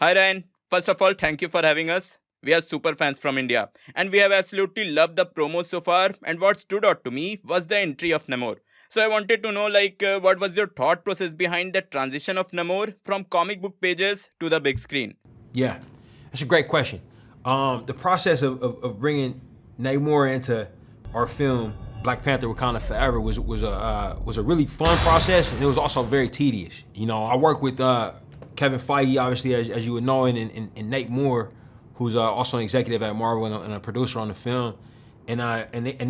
Hi Ryan. First of all, thank you for having us. We are super fans from India, and we have absolutely loved the promo so far. And what stood out to me was the entry of Namor. So I wanted to know, what was your thought process behind the transition of Namor from comic book pages to the big screen? Yeah, that's a great question. The process of bringing Namor into our film Black Panther: Wakanda Forever was a really fun process, and it was also very tedious. You know, I work with Kevin Feige, obviously, as you would know, and Nate Moore, who's also an executive at Marvel and a producer on the film, and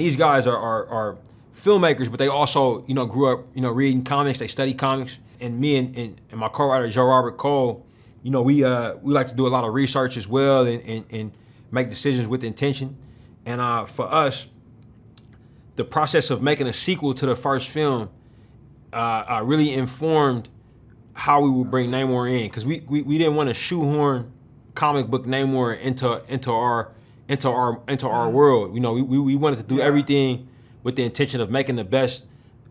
these guys are filmmakers, but they also grew up reading comics. They study comics, and me and my co-writer Joe Robert Cole, we like to do a lot of research as well and make decisions with intention. And for us, the process of making a sequel to the first film really informed how we would bring Namor in, because we didn't want to shoehorn comic book Namor into our world. We wanted to do everything with the intention of making the best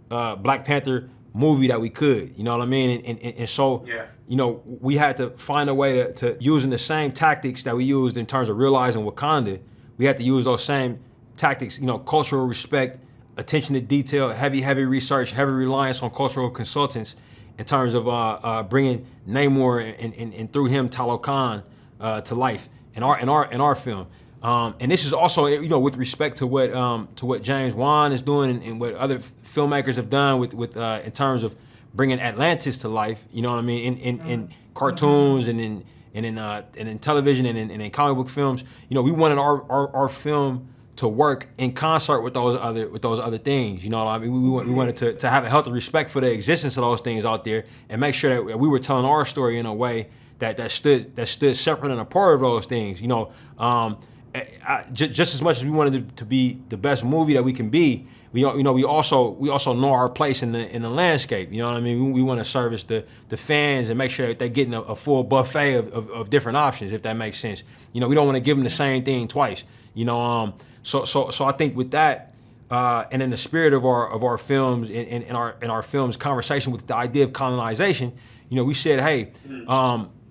Black Panther movie that we could. You know what I mean? And so, we had to find a way to using the same tactics that we used in terms of realizing Wakanda. We had to use those same tactics, cultural respect, attention to detail, heavy research, heavy reliance on cultural consultants in terms of bringing Namor and through him Talokan to life in our film. And this is also, with respect to what James Wan is doing and what other filmmakers have done with in terms of bringing Atlantis to life. You know what I mean? In cartoons and in television and in comic book films. We wanted our film to work in concert with those other things. You know what I mean? We wanted to have a healthy respect for the existence of those things out there and make sure that we were telling our story in a way that stood separate and apart of those things. Just as much as we wanted it to be the best movie that we can be, we also know our place in the landscape. You know what I mean? We want to service the fans and make sure that they're getting a full buffet of different options, if that makes sense. We don't want to give them the same thing twice. So I think with that, and in the spirit of our films and our films conversation with the idea of colonization, we said, hey,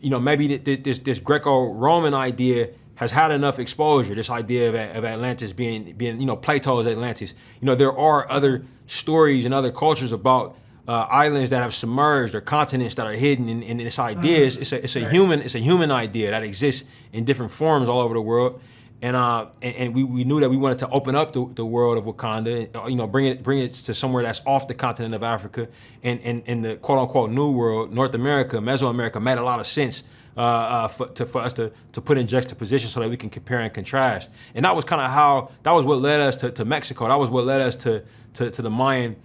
maybe this Greco-Roman idea has had enough exposure. This idea of Atlantis being Plato's Atlantis. There are other stories and other cultures about islands that have submerged or continents that are hidden. And this idea is it's a human idea that exists in different forms all over the world. And we knew that we wanted to open up the world of Wakanda, bring it to somewhere that's off the continent of Africa, and in the quote unquote new world, North America, Mesoamerica made a lot of sense for us to put in juxtaposition so that we can compare and contrast. And that was what led us to Mexico. That was what led us to the Mayan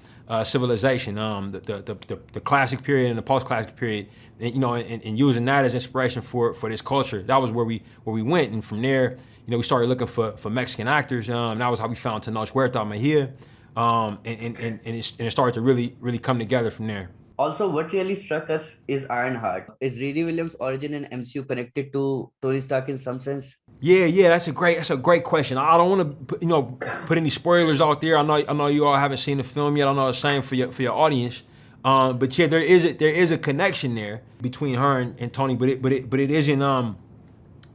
civilization, the classic period and the post-classic period, and using that as inspiration for this culture. That was where we went, and from there, we started looking for Mexican actors. That was how we found Tenoch Huerta Mejia, and it started to really come together from there. Also, what really struck us is Ironheart. Is Riri Williams' origin in MCU connected to Tony Stark in some sense? Yeah, that's a great question. I don't want to put any spoilers out there. I know you all haven't seen the film yet. I know the same for your audience. But yeah, there is a connection there between her and Tony, but it isn't.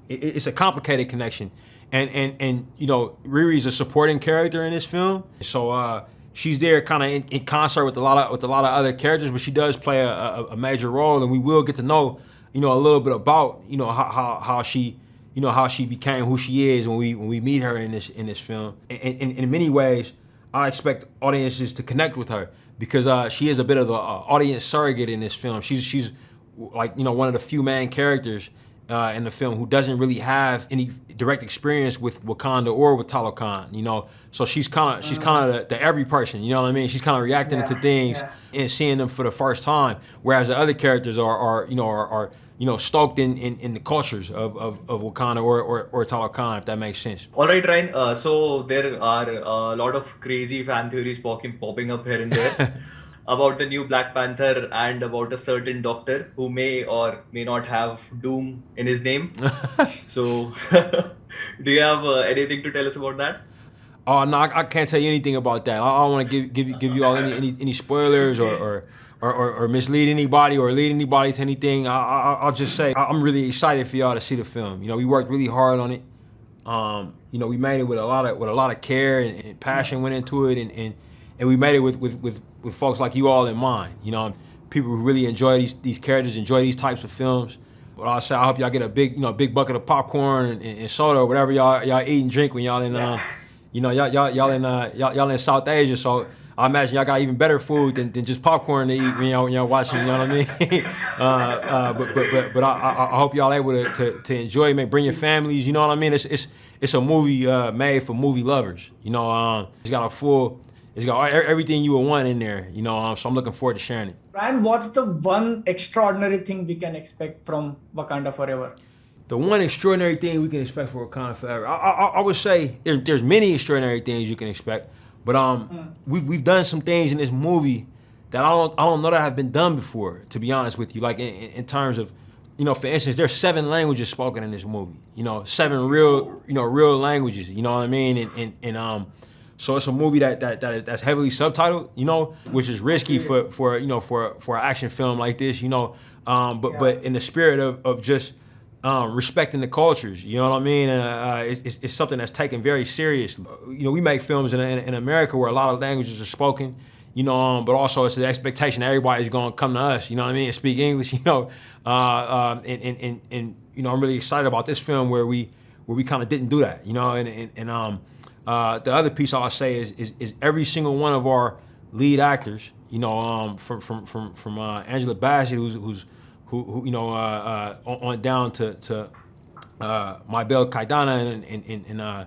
It's a complicated connection, and Riri's a supporting character in this film, so she's there kind of in concert with a lot of other characters, but she does play a major role, and we will get to know a little bit about how she became who she is when we meet her in this film. And in many ways, I expect audiences to connect with her because she is a bit of an audience surrogate in this film. She's like one of the few main characters in the film who doesn't really have any direct experience with Wakanda or with Talokan, so she's kind of the every person, you know what I mean? She's kind of reacting to things and seeing them for the first time, whereas the other characters are stoked in the cultures of Wakanda or Talokan, if that makes sense. All right, Ryan. So there are a lot of crazy fan theories popping up here and there about the new Black Panther and about a certain doctor who may or may not have Doom in his name. So, do you have anything to tell us about that? Oh no, I can't tell you anything about that. I don't want to give you all any spoilers or or mislead anybody or lead anybody to anything. I'll just say I'm really excited for y'all to see the film. You know, we worked really hard on it. You know, we made it with a lot of care and passion went into it, and we made it with folks like you all in mind. You know, people who really enjoy these characters, enjoy these types of films. But I'll say I hope y'all get a big bucket of popcorn and soda or whatever y'all eat and drink when y'all in y'all in South Asia. So I imagine y'all got even better food than just popcorn to eat when y'all watching. You know what I mean? But I hope y'all able to enjoy it. Bring your families. You know what I mean? It's a movie made for movie lovers. You know, it's got everything you would want in there. You know, so I'm looking forward to sharing it. Ryan, what's the one extraordinary thing we can expect from Wakanda Forever? The one extraordinary thing we can expect for Wakanda Forever, I would say there's many extraordinary things you can expect, but we've done some things in this movie that I don't know that have been done before. To be honest with you, like in terms of, you know, for instance, there's 7 languages spoken in this movie. You know, 7 real languages. You know what I mean? And so it's a movie that's heavily subtitled. You know, which is risky for an action film like this. You know, but in the spirit of just respecting the cultures, you know what I mean? It's something that's taken very serious. You know, we make films in America where a lot of languages are spoken, you know, but also it's the expectation that everybody's going to come to us, you know what I mean, and speak English, you know. And you know, I'm really excited about this film where we kind of didn't do that, you know. The other piece I'll say is every single one of our lead actors, you know, from Angela Bassett, who you know, on down to Mabel Kaidana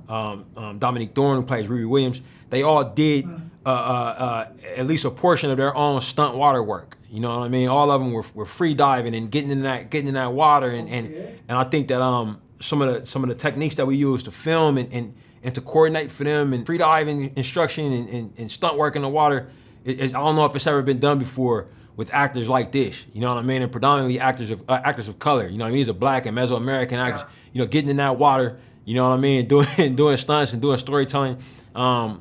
and Dominique Thorne, who plays Riri Williams, they all did at least a portion of their own stunt water work. You know what I mean? All of them were free diving and getting in that water, and I think that some of the techniques that we use to film and to coordinate for them and free diving instruction and stunt work in the water, I don't know if it's ever been done before with actors like this, you know what I mean, and predominantly actors of color. You know what I mean? These are Black and Mesoamerican actors. You know, getting in that water. You know what I mean? Doing stunts and doing storytelling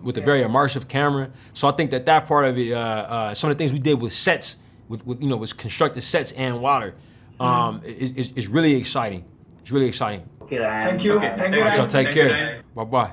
with a very immersive camera. So I think that part of it, some of the things we did with sets, with constructed sets and water, is really exciting. It's really exciting. Okay, Ryan. Thank you. Okay, Thank you, thank Ryan. Y'all take Thank you, care. Ryan. Bye bye.